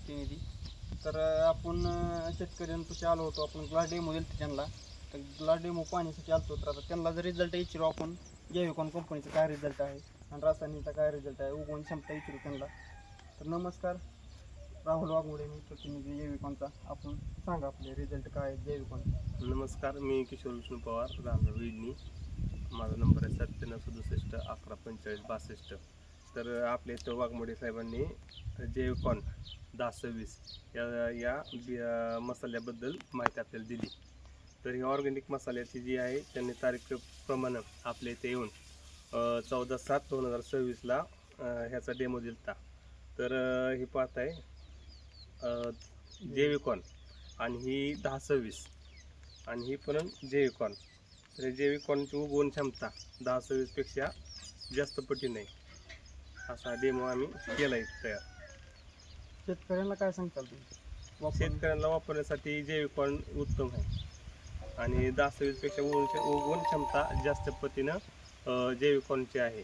प्रतिनिधी. तर आपण शेतकऱ्यांपाशी आलो होतो. आपण ग्लास डेमो दिलं त्यांना. तर ग्लास डेमो पाहण्यासाठी आलो. तर आता त्यांना जर रिझल्ट विचारू आपण, जैविकॉन कंपनीचा काय रिझल्ट आहे आणि रासायनिकचा काय रिझल्ट आहे, उगवण क्षमता विचारू त्यांना. तर नमस्कार, राहुल वाघमोडे, मी प्रतिनिधी जैविकॉनचा. आपण सांगा आपले रिझल्ट काय आहेत जैविकॉन. नमस्कार, मी किशोर विष्णू पवार, राहणार विडणी. माझा नंबर आहे 9767 1145 62. तर आपल्या इथं वाघमोडे साहेबांनी जैविकॉन 1026 या मसाल्याबद्दल माहिती आपल्याला दिली. तर ही ऑर्गॅनिक मसाल्याची जी आहे त्यांनी तारीखप्रमाणे आपल्या इथे येऊन 14/7/2026ला ह्याचा डेमो दिलता. तर हे पाहत आहे जैविकॉन आणि ही 1026 आणि ही पण जैविकॉन. तर जैविकॉनची उगवण क्षमता 1026पेक्षा जास्त पटीने आहे. असा डेमो आम्ही केला आहे तयार. शेतकऱ्यांना काय सांगताल तुम्ही? शेतकऱ्यांना वापरण्यासाठी जैविकॉन उत्तम आहे आणि 1026पेक्षा उगवण क्षमता जास्त पटीनं जैविकॉनची आहे.